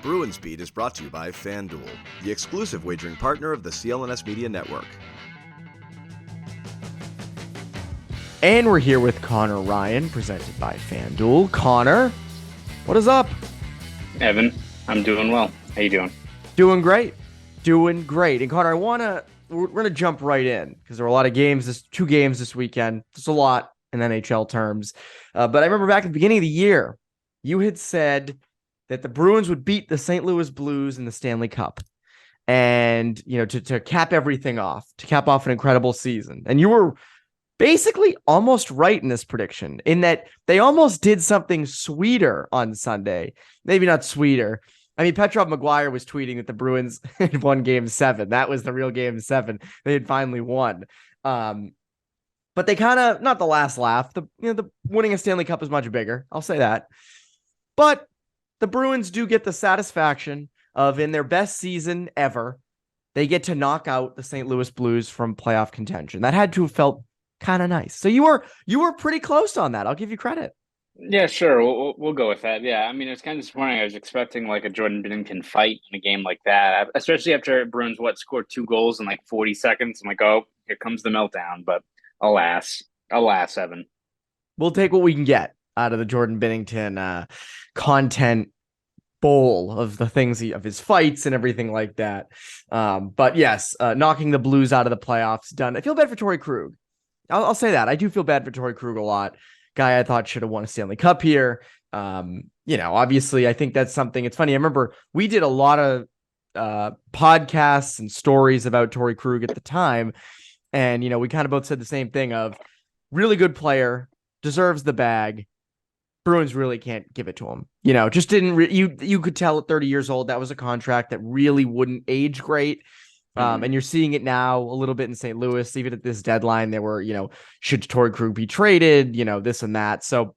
Bruins Beat is brought to you by FanDuel, the exclusive wagering partner of the CLNS Media Network. And we're here with Conor Ryan, presented by FanDuel. Conor, what is up? Evan, I'm doing well. How you doing? Doing great. And Conor, we're going to jump right in because there were a lot of games, 2 games this weekend. It's a lot in NHL terms. But I remember back at the beginning of the year, you had said that the Bruins would beat the St. Louis Blues in the Stanley Cup. And, to cap everything off, to cap off an incredible season. And you were basically almost right in this prediction, in that they almost did something sweeter on Sunday. Maybe not sweeter. I mean, Petrov McGuire was tweeting that the Bruins had won Game 7. That was the real Game 7. They had finally won. But they kind of, not the last laugh. The winning a Stanley Cup is much bigger. I'll say that. But the Bruins do get the satisfaction of, in their best season ever, they get to knock out the St. Louis Blues from playoff contention. That had to have felt kind of nice. So you were pretty close on that. I'll give you credit. Yeah, sure. We'll go with that. Yeah, I mean, it's kind of disappointing. I was expecting like a Jordan Binnington fight in a game like that, especially after Bruins scored 2 goals in like 40 seconds. I'm like, oh, here comes the meltdown. But alas, Evan. We'll take what we can get out of the Jordan Binnington content bowl of the things of his fights and everything like that. But yes, knocking the Blues out of the playoffs done. I feel bad for Torrey Krug. I'll say that. I do feel bad for Torrey Krug a lot. Guy I thought should have won a Stanley Cup here. Obviously I think that's something. It's funny. I remember we did a lot of podcasts and stories about Torrey Krug at the time. And, we kind of both said the same thing of really good player, deserves the bag. Bruins really can't give it to him. Just didn't you could tell at 30 years old, that was a contract that really wouldn't age great. And you're seeing it now a little bit in St. Louis. Even at this deadline, there were, should Torrey Krug be traded, this and that. So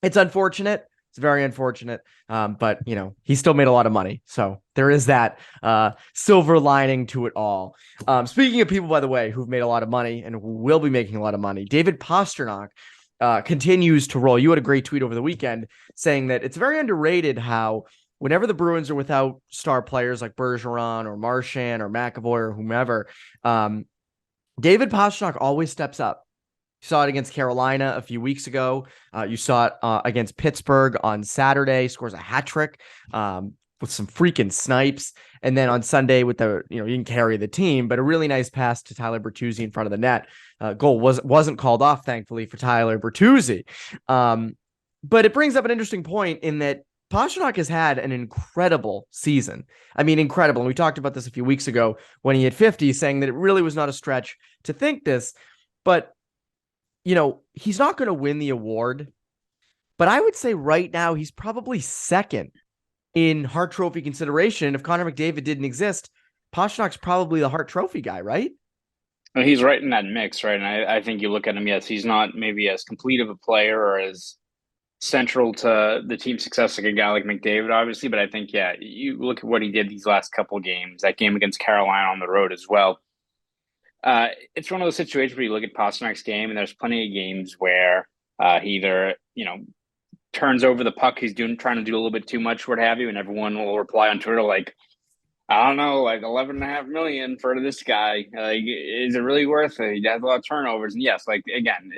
it's unfortunate. It's very unfortunate. But, he still made a lot of money. So there is that silver lining to it all. Speaking of people, by the way, who've made a lot of money and who will be making a lot of money, David Pastrnak continues to roll. You had a great tweet over the weekend saying that it's very underrated how whenever the Bruins are without star players like Bergeron or Marchand or McAvoy or whomever, David Pastrnak always steps up. You saw it against Carolina a few weeks ago. You saw it against Pittsburgh on Saturday, scores a hat trick with some freaking snipes. And then on Sunday with the, he didn't carry the team, but a really nice pass to Tyler Bertuzzi in front of the net. Goal wasn't called off, thankfully, for Tyler Bertuzzi. But it brings up an interesting point in that Pastrnak has had an incredible season. I mean, incredible. And we talked about this a few weeks ago when he hit 50, saying that it really was not a stretch to think this. But, he's not going to win the award. But I would say right now he's probably second in Hart Trophy consideration. If Connor McDavid didn't exist, Pasternak's probably the Hart Trophy guy, right? Well, he's right in that mix, right? And I think you look at him, yes, he's not maybe as complete of a player or as central to the team's success like a guy like McDavid, obviously. But I think, yeah, you look at what he did these last couple of games, that game against Carolina on the road as well. It's one of those situations where you look at Pasternak's game, and there's plenty of games where he either, turns over the puck, he's trying to do a little bit too much, what have you, and everyone will reply on Twitter like, I don't know, like $11.5 million for this guy. Like, is it really worth it? He has a lot of turnovers. And yes, like, again,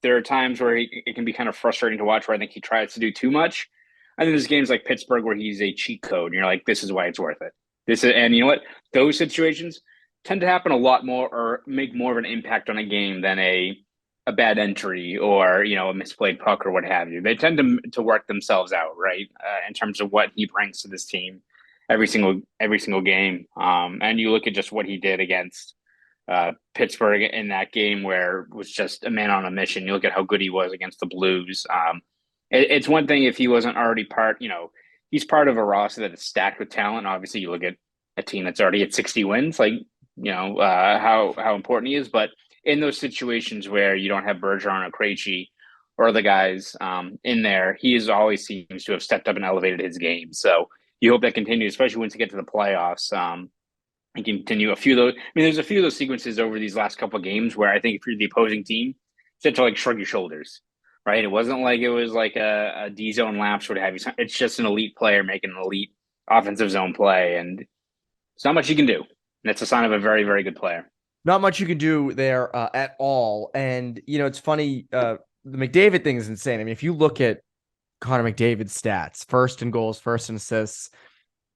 there are times where it can be kind of frustrating to watch where I think he tries to do too much. I think there's games like Pittsburgh where he's a cheat code and you're like, this is why it's worth it. And you know what? Those situations tend to happen a lot more or make more of an impact on a game than a bad entry or, a misplayed puck or what have you. They tend to work themselves out, right? In terms of what he brings to this team every single game. And you look at just what he did against Pittsburgh in that game where it was just a man on a mission. You look at how good he was against the Blues. It's one thing if he wasn't already he's part of a roster that is stacked with talent. Obviously, you look at a team that's already at 60 wins, how important he is. But in those situations where you don't have Bergeron or Krejci or other guys in there, he always seems to have stepped up and elevated his game. So you hope that continues, especially once you get to the playoffs. And continue a few of those. I mean, there's a few of those sequences over these last couple of games where I think if you're the opposing team, you have to shrug your shoulders, right? It wasn't like it was like a D zone lapse, what have you. It's just an elite player making an elite offensive zone play, and there's not much you can do. And it's a sign of a very, very good player. Not much you can do there at all. And, it's funny. The McDavid thing is insane. I mean, if you look at Connor McDavid's stats, first in goals, first in assists,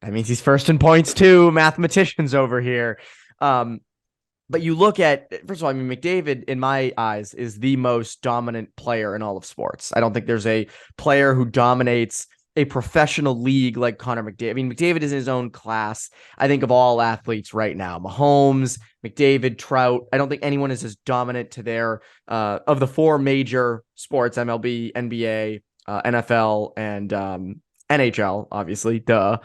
that means he's first in points too. Mathematicians over here. But you look at, first of all, I mean, McDavid, in my eyes, is the most dominant player in all of sports. I don't think there's a player who dominates a professional league like Connor McDavid. I mean, McDavid is in his own class, I think, of all athletes right now. Mahomes, McDavid, Trout. I don't think anyone is as dominant to their, of the four major sports, MLB, NBA, NFL, and NHL, obviously. Duh.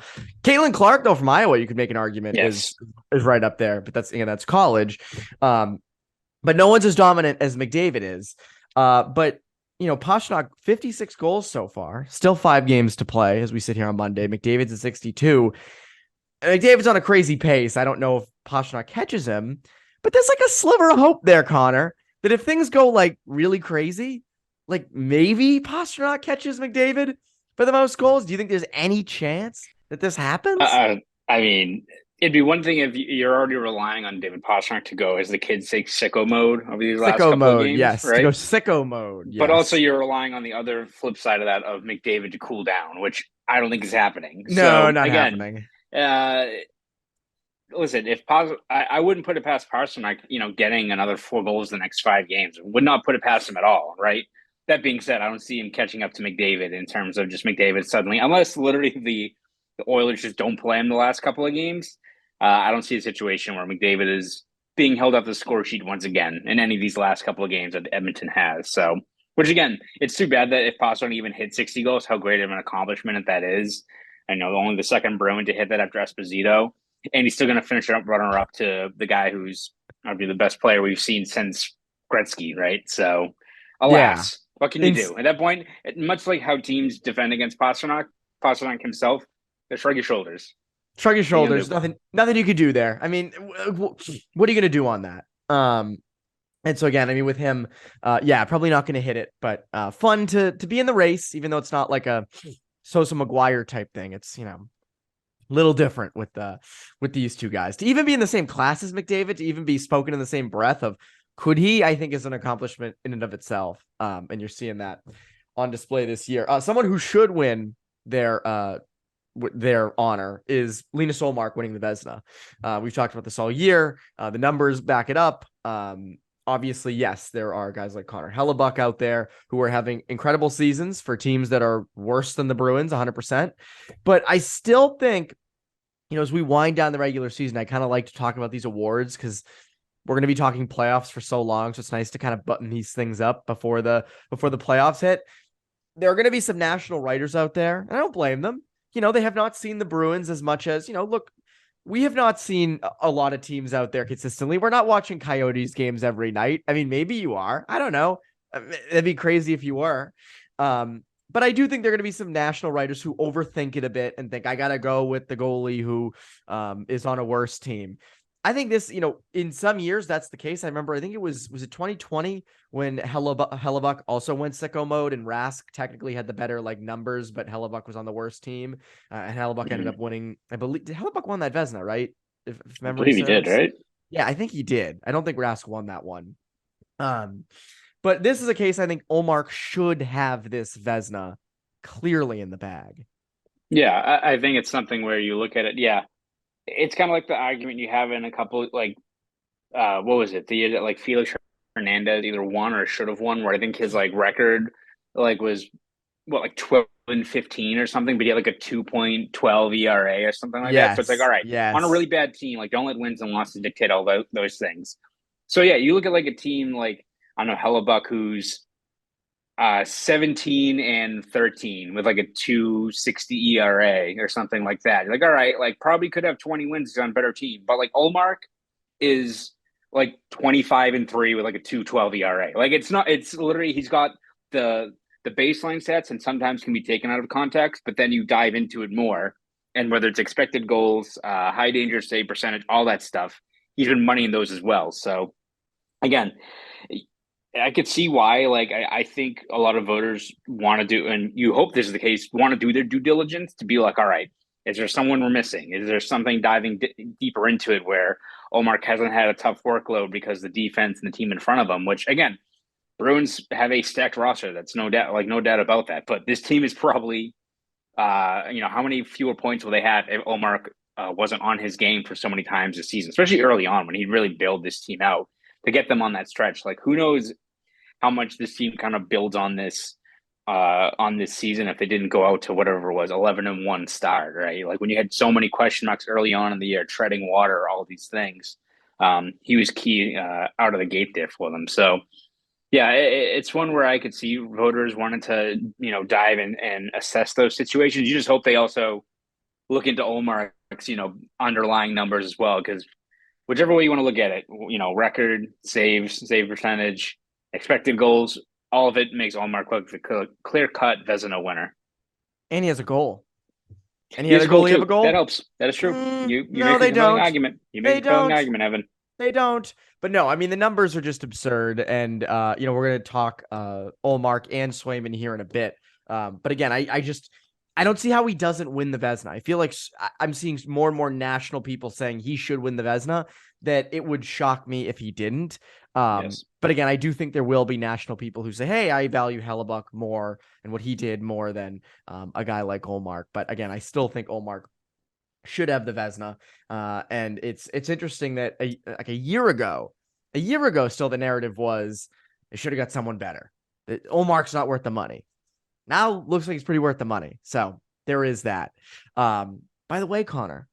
Caitlin Clark, though, from Iowa, you could make an argument is right up there, but that's college. But no one's as dominant as McDavid is. But Pastrnak, 56 goals so far, still 5 games to play as we sit here on Monday. McDavid's at 62. McDavid's on a crazy pace. I don't know if Pastrnak catches him, but there's like a sliver of hope there, Connor, that if things go like really crazy, like maybe Pastrnak catches McDavid for the most goals. Do you think there's any chance that this happens? I mean, it'd be one thing if you're already relying on David Pastrnak to go, as the kids say, sicko mode over these last couple of games. Yes, right? To go sicko mode. Yes. But also you're relying on the other flip side of that of McDavid to cool down, which I don't think is happening. No, not happening. Listen, if I wouldn't put it past Pastrnak, getting another 4 goals the next 5 games. Would not put it past him at all, right? That being said, I don't see him catching up to McDavid in terms of just McDavid suddenly, unless literally the Oilers just don't play him the last couple of games. I don't see a situation where McDavid is being held up the score sheet once again in any of these last couple of games that Edmonton has. So, which again, it's too bad that if Pastrnak even hit 60 goals, how great of an accomplishment that is. I know only the second Bruin to hit that after Esposito, and he's still going to finish up runner up to the guy who's probably the best player we've seen since Gretzky, right? So, alas. Yeah. What can you do? At that point, much like how teams defend against Pastrnak himself, they shrug your shoulders. Shrug your shoulders. Nothing you could do there. I mean, what are you going to do on that? And so again, I mean, with him, probably not going to hit it, but fun to be in the race, even though it's not like a Sosa McGuire type thing. It's, a little different with these two guys. To even be in the same class as McDavid, to even be spoken in the same breath of could he, I think is an accomplishment in and of itself. And you're seeing that on display this year. Someone who should win their honor is Linus Ullmark winning the Vezina. We've talked about this all year. The numbers back it up. Obviously, yes, there are guys like Connor Hellebuck out there who are having incredible seasons for teams that are worse than the Bruins, 100%. But I still think, as we wind down the regular season, I kind of like to talk about these awards because we're going to be talking playoffs for so long. So it's nice to kind of button these things up before the playoffs hit. There are going to be some national writers out there, and I don't blame them. They have not seen the Bruins as much as, look, we have not seen a lot of teams out there consistently. We're not watching Coyotes games every night. I mean, maybe you are. I don't know. It'd be crazy if you were. But I do think there are going to be some national writers who overthink it a bit and think, I got to go with the goalie who is on a worse team. I think this, in some years, that's the case. I think it was it 2020 when Hellebuck also went sicko mode and Rask technically had the better numbers, but Hellebuck was on the worst team. And Hellebuck ended up winning. I believe Hellebuck won that Vezina, right? If memory serves. He did, right? Yeah, I think he did. I don't think Rask won that one. But this is a case I think Ullmark should have this Vezina clearly in the bag. Yeah, I think it's something where you look at it. Yeah. It's kind of like the argument you have in a couple, what was it? The year that Felix Hernandez either won or should have won, where I think his record was 12-15 or something, but he had a 2.12 ERA or something like that. So it's all right, on a really bad team, don't let wins and losses dictate all those things. So yeah, you look at a team I don't know, Hellebuck, who's 17-13 with a 2.60 ERA or something like that. You're all right, probably could have 20 wins on a better team. But Ullmark is 25-3 with a 2.12 ERA. It's literally, he's got the baseline stats and sometimes can be taken out of context, but then you dive into it more. And whether it's expected goals, high danger save percentage, all that stuff, he's been moneying those as well. So again, I could see why, I think a lot of voters want to do, and you hope this is the case, want to do their due diligence to be all right, Is there someone we're missing? Is there something diving deeper into it where Ullmark hasn't had a tough workload because the defense and the team in front of him, which again, Bruins have a stacked roster. That's no doubt about that. But this team is probably, how many fewer points will they have if Ullmark wasn't on his game for so many times this season, especially early on when he really built this team out to get them on that stretch. Like, who knows how much this team kind of builds on this season if they didn't go out to whatever it was 11-1 start, right? Like when you had so many question marks early on in the year, treading water, all these things. He was key out of the gate there for them. So yeah, it's one where I could see voters wanting to, dive in and assess those situations. You just hope they also look into Ullmark's, underlying numbers as well, because whichever way you want to look at it, record, save percentage, expected goals, all of it makes Ullmark look the clear-cut Vezina winner. And he has a goal. And he has a goal. That helps. That is true. You no, make they a don't. argument. You make a compelling argument, Evan. They don't. But no, I mean, the numbers are just absurd. And, we're going to talk Ullmark and Swayman here in a bit. But again, I don't see how he doesn't win the Vezina. I feel like I'm seeing more and more national people saying he should win the Vezina, that it would shock me if he didn't. Yes. But again, I do think there will be national people who say, hey, I value Hellebuck more and what he did more than a guy like Ullmark. But again, I still think Ullmark should have the Vezina. And it's interesting that a year ago, still the narrative was they should have got someone better. Ullmark's not worth the money. Now looks like he's pretty worth the money. So there is that. By the way, Connor,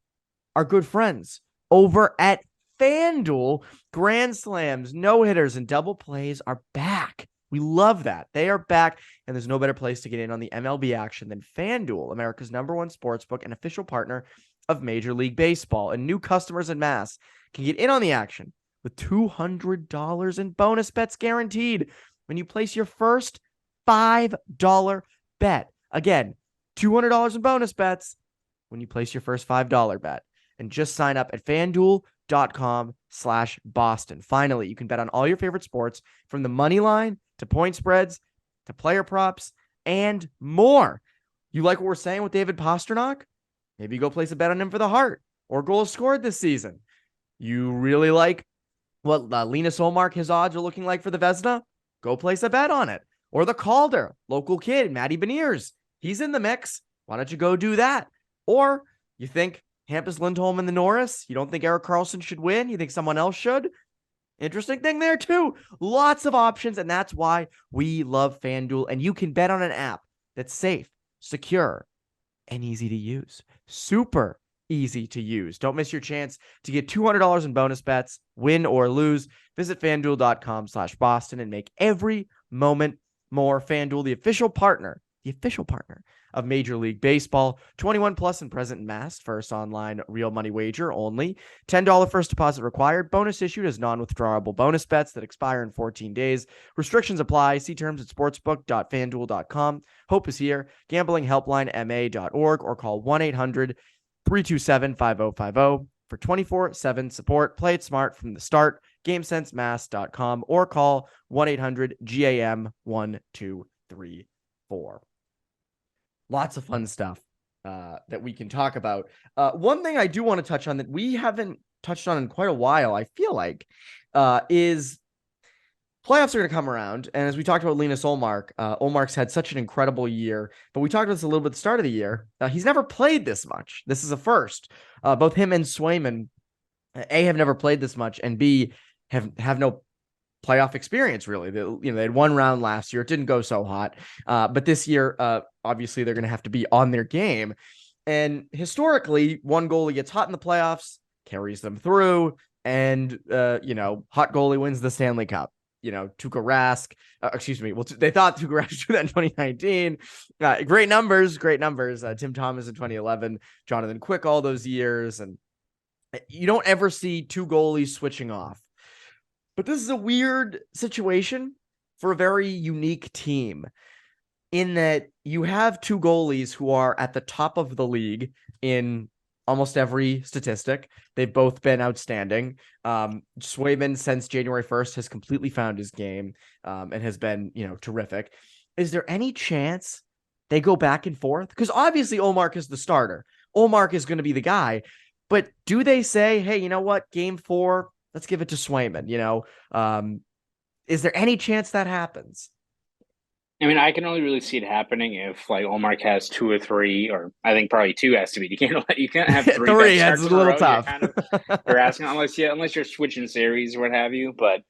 our good friends over at FanDuel, grand slams, no-hitters, and double plays are back. We love that. They are back, and there's no better place to get in on the MLB action than FanDuel, America's #1 sportsbook and official partner of Major League Baseball. And new customers en masse can get in on the action with $200 in bonus bets guaranteed when you place your first $5 bet. Again, $200 in bonus bets when you place your first $5 bet. And just sign up at FanDuel.com/Boston. Finally, you can bet on all your favorite sports, from the money line to point spreads to player props and more. You like what we're saying with David Pastrnak? Maybe go place a bet on him for the Hart or goals scored this season. You really like what Linus Ullmark, his odds are looking like for the Vezina? Go place a bet on it. Or the Calder, local kid, Matty Beniers. He's in the mix. Why don't you go do that? Or you think Hampus Lindholm and the Norris? You don't think Erik Karlsson should win? You think someone else should? Interesting thing there too. Lots of options, and that's why we love FanDuel. And you can bet on an app that's safe, secure, and easy to use. Super easy to use. Don't miss your chance to get $200 in bonus bets, win or lose. Visit FanDuel.com/Boston and make every moment more. FanDuel, the official partner of Major League Baseball. 21 plus and present in Mass. First online real money wager only. $10 first deposit required. Bonus issued as non-withdrawable bonus bets that expire in 14 days. Restrictions apply. See terms at sportsbook.fanduel.com. Hope is here. Gambling helpline ma.org or call 1-800-327-5050 for 24/7 support. Play it smart from the start. GameSenseMass.com or call 1-800-GAM-1234. Lots of fun stuff that we can talk about. One thing I do want to touch on that we haven't touched on in quite a while, I feel like, is playoffs are going to come around. And as we talked about Linus Ullmark, Ullmark's had such an incredible year, but we talked about this a little bit at the start of the year. He's never played this much. This is a first. Both him and Swayman, A, have never played this much, and B, have no playoff experience, really. They had one round last year. It didn't go so hot. But this year, obviously, they're going to have to be on their game. And historically, one goalie gets hot in the playoffs, carries them through, and, hot goalie wins the Stanley Cup. Tuukka Rask, they thought Tuukka Rask did that in 2019. Great numbers. Tim Thomas in 2011, Jonathan Quick all those years. And you don't ever see two goalies switching off. But this is a weird situation for a very unique team in that you have two goalies who are at the top of the league in almost every statistic. They've both been outstanding. Swayman, since January 1st, has completely found his game and has been, terrific. Is there any chance they go back and forth? Because obviously Ullmark is the starter. Ullmark is going to be the guy. But do they say, hey, you know what? Game 4, let's give it to Swayman, is there any chance that happens? I mean, I can only really see it happening if like Ullmark has 2 or 3, or I think probably 2 has to be. You can't have 3 3. that That's starts a in a little row. tough. You're asking unless you're switching series or what have you. But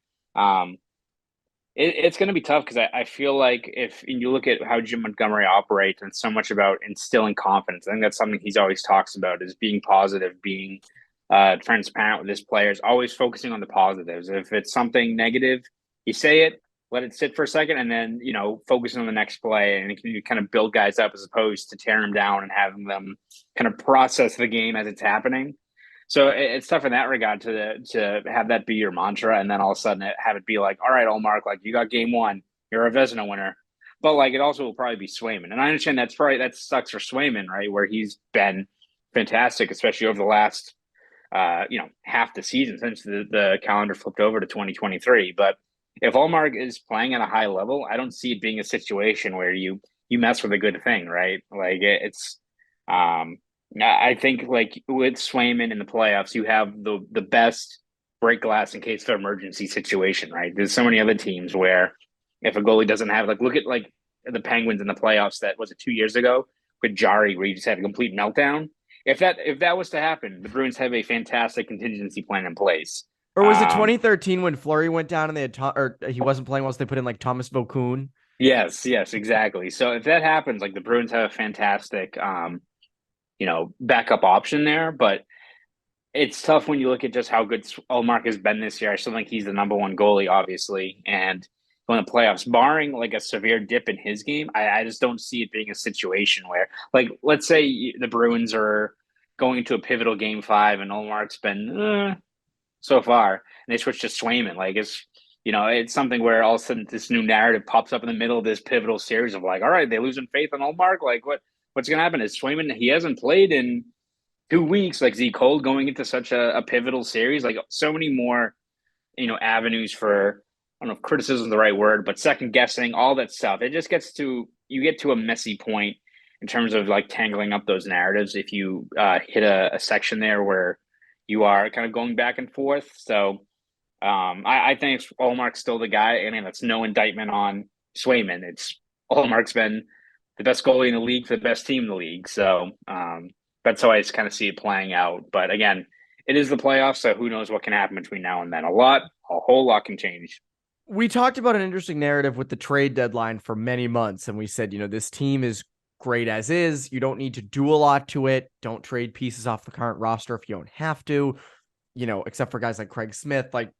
it's going to be tough because I feel like if you look at how Jim Montgomery operates and so much about instilling confidence, I think that's something he's always talks about is being positive, being transparent with his players, always focusing on the positives. If it's something negative, you say it, let it sit for a second, and then focus on the next play, and you kind of build guys up as opposed to tearing them down and having them kind of process the game as it's happening. So it's tough in that regard to have that be your mantra, and then all of a sudden have it be like, all right, Ullmark, like you got game 1, you're a Vezina winner, but like it also will probably be Swayman, and I understand that sucks for Swayman, right, where he's been fantastic, especially over the last half the season since the calendar flipped over to 2023. But if Ullmark is playing at a high level, I don't see it being a situation where you mess with a good thing, right? Like it's I think like with Swayman in the playoffs, you have the best break glass in case of emergency situation, right? There's so many other teams where if a goalie doesn't have, like, look at like the Penguins in the playoffs, that was it 2 years ago with Jari, where you just had a complete meltdown. If that was to happen, the Bruins have a fantastic contingency plan in place. Or was it 2013 when Fleury went down and they had or he wasn't playing once they put in like Thomas Vokoun? Yes, exactly. So if that happens, like the Bruins have a fantastic backup option there, but it's tough when you look at just how good Ullmark has been this year. I still think he's the number 1 goalie, obviously, and in the playoffs, barring like a severe dip in his game, I just don't see it being a situation where, like, let's say the Bruins are going into a pivotal game 5 and Ullmark's been so far, and they switch to Swayman. Like it's something where all of a sudden this new narrative pops up in the middle of this pivotal series of like, all right, they losing faith on Ullmark. Like what's going to happen is Swayman, he hasn't played in 2 weeks. Like, is he cold going into such a pivotal series? Like so many more, avenues for, I don't know if criticism is the right word, but second guessing, all that stuff. It just you get to a messy point in terms of like tangling up those narratives if you hit a section there where you are kind of going back and forth. So I think Ullmark's still the guy. I mean, that's no indictment on Swayman. It's Ullmark's been the best goalie in the league for the best team in the league. So that's how I just kind of see it playing out. But again, it is the playoffs, so who knows what can happen between now and then. A whole lot can change. We talked about an interesting narrative with the trade deadline for many months, and we said, this team is great as is. You don't need to do a lot to it. Don't trade pieces off the current roster if you don't have to, except for guys like Craig Smith. Like,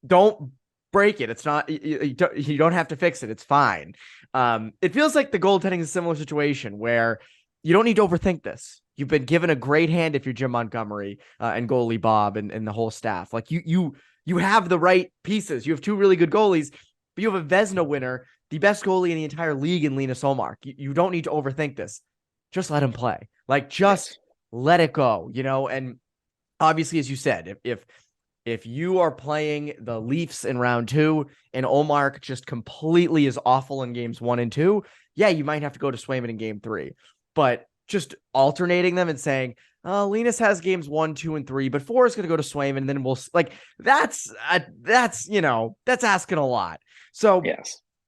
don't break it. It's not, you don't have to fix it. It's fine. It feels like the goaltending is a similar situation where you don't need to overthink this. You've been given a great hand if you're Jim Montgomery and goalie Bob and the whole staff. Like you have the right pieces. You have 2 really good goalies, but you have a Vezina winner, the best goalie in the entire league in Linus Ullmark. You don't need to overthink this. Just let him play. Like, just let it go, and obviously, as you said, if you are playing the Leafs in round 2 and Ullmark just completely is awful in games 1 and 2, you might have to go to Swayman in game 3, but just alternating them and saying, Linus has games 1, 2, and 3, but 4 is going to go to Swayman. And then we'll like, that's asking a lot. So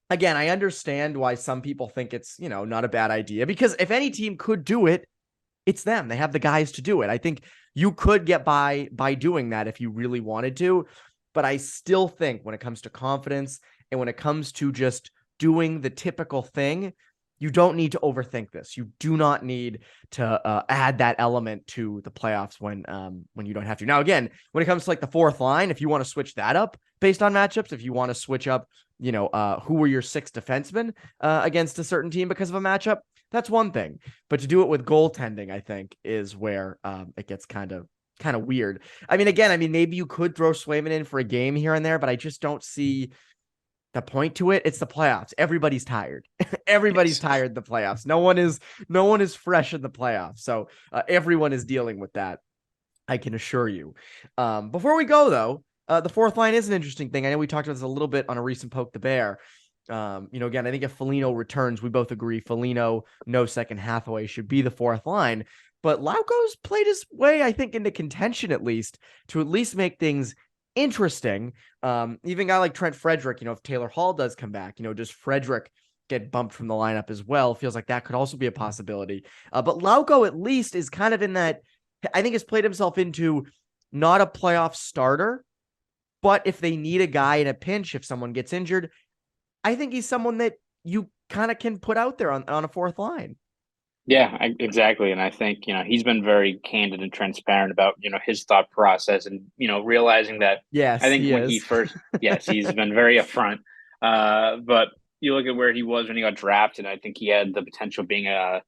again, I understand why some people think it's, not a bad idea, because if any team could do it, it's them. They have the guys to do it. I think you could get by doing that if you really wanted to, but I still think when it comes to confidence and when it comes to just doing the typical thing, you don't need to overthink this. You do not need to add that element to the playoffs when you don't have to. Now, again, when it comes to like the 4th line, if you want to switch that up based on matchups, if you want to switch up, who were your 6 defensemen against a certain team because of a matchup, that's one thing. But to do it with goaltending, I think, is where it gets kind of weird. I mean, again, maybe you could throw Swayman in for a game here and there, but I just don't see the point to it. It's the playoffs. Everybody's tired. Everybody's tired in the playoffs. No one is fresh in the playoffs. So everyone is dealing with that, I can assure you. Before we go, though, the 4th line is an interesting thing. I know we talked about this a little bit on a recent Poke the Bear. Again, I think if Foligno returns, we both agree Foligno, no second Hathaway should be the 4th line. but Lauko's played his way, I think, into contention at least make things interesting. Even a guy like Trent Frederick, if Taylor Hall does come back, does Frederick get bumped from the lineup as well? Feels like that could also be a possibility. But Lauko at least is kind of in that, I think, has played himself into not a playoff starter, but if they need a guy in a pinch, if someone gets injured, I think he's someone that you kind of can put out there on a fourth line. Yeah, exactly. And I think, he's been very candid and transparent about, his thought process and, realizing that. Yes, I think yes, he's been very upfront. But you look at where he was when he got drafted, think he had the potential of being a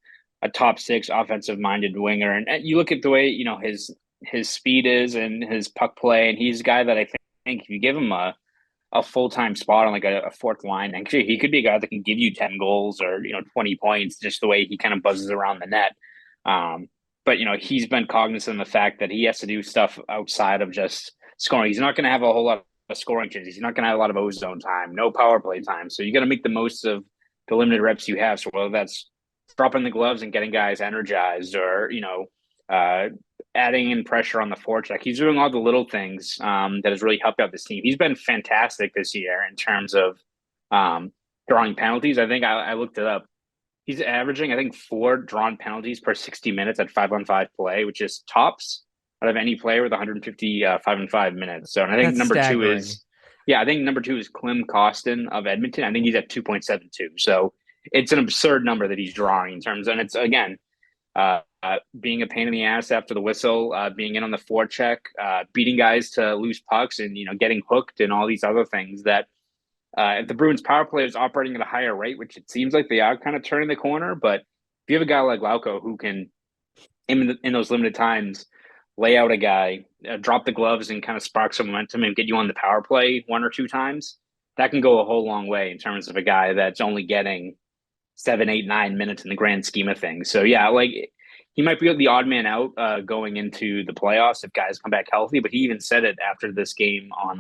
top 6 offensive minded winger. And you look at the way, his speed is and his puck play. And he's a guy that I think if you give him a full-time spot on like a fourth line, actually he could be a guy that can give you 10 goals or 20 points, just the way he kind of buzzes around the net. But he's been cognizant of the fact that he has to do stuff outside of just scoring. He's not going to have a whole lot of scoring chances. He's not going to have a lot of ozone time, no power play time. So you got to make the most of the limited reps you have. So whether that's dropping the gloves and getting guys energized, or adding in pressure on the forecheck. He's doing all the little things that has really helped out this team. He's been fantastic this year in terms of drawing penalties. I think I looked it up. He's averaging, I think, 4 drawn penalties per 60 minutes at 5-on-5 play, which is tops out of any player with 150 5-on-5 minutes. So, and I think That's number staggering. number two is Klim Kostin of Edmonton. I think he's at 2.72. So it's an absurd number that he's drawing in terms, and it's again. Being a pain in the ass after the whistle, being in on the forecheck, beating guys to loose pucks, and getting hooked, and all these other things that if the Bruins power play is operating at a higher rate, which it seems like they are kind of turning the corner, but if you have a guy like Lauko who can, in those limited times, lay out a guy, drop the gloves, and kind of spark some momentum and get you on the power play 1 or 2 times, that can go a whole long way in terms of a guy that's only getting 7, 8, 9 minutes in the grand scheme of things. So yeah, like he might be the odd man out going into the playoffs if guys come back healthy. But he even said it after this game on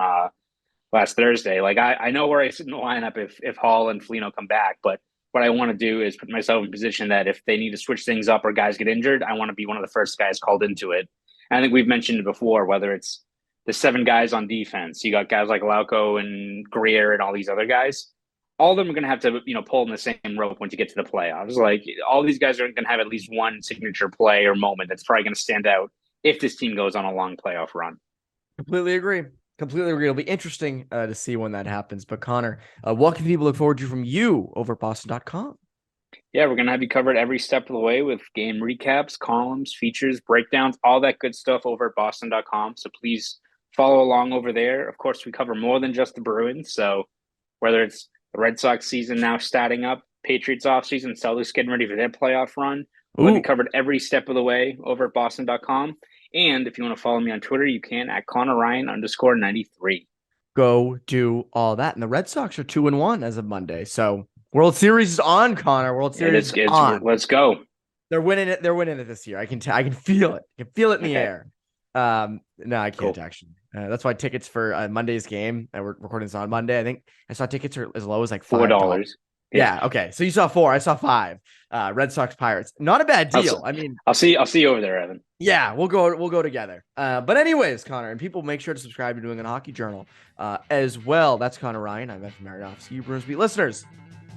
last Thursday. Like I know where I sit in the lineup if Hall and Foligno come back, but what I want to do is put myself in position that if they need to switch things up or guys get injured, I want to be one of the first guys called into it. And I think we've mentioned it before, whether it's the 7 guys on defense, you got guys like Lauko and Greer and all these other guys. All of them are going to have to, pull in the same rope once you get to the playoffs. Like all these guys are going to have at least one signature play or moment that's probably going to stand out if this team goes on a long playoff run. Completely agree. It'll be interesting to see when that happens. But Connor, what can people look forward to from you over at Boston.com? Yeah, we're going to have you covered every step of the way with game recaps, columns, features, breakdowns, all that good stuff over at Boston.com. So please follow along over there. Of course, we cover more than just the Bruins. So whether it's the Red Sox season now starting up, Patriots offseason, Celtics getting ready for their playoff run. We'll be covered every step of the way over at Boston.com. And if you want to follow me on Twitter, you can at ConnorRyan_93. Go do all that. And the Red Sox are 2-1 as of Monday. So World Series is on, Connor. World Series is on. Let's go. They're winning it. They're winning it this year. I can feel it. I can feel it in the air. No, I can't actually. That's why tickets for Monday's game. We're recording this on Monday. I think I saw tickets are as low as like $4. Yeah. Okay. So you saw 4. I saw 5. Red Sox Pirates. Not a bad deal. I'll see you over there, Evan. Yeah, we'll go together. But anyways, Connor, and people make sure to subscribe to Doing a Hockey Journal as well. That's Connor Ryan. I'm Evan Marinofsky. Bruins Beat listeners.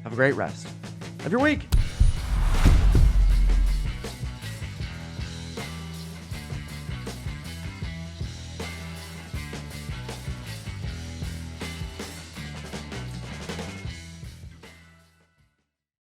Have a great rest of your week.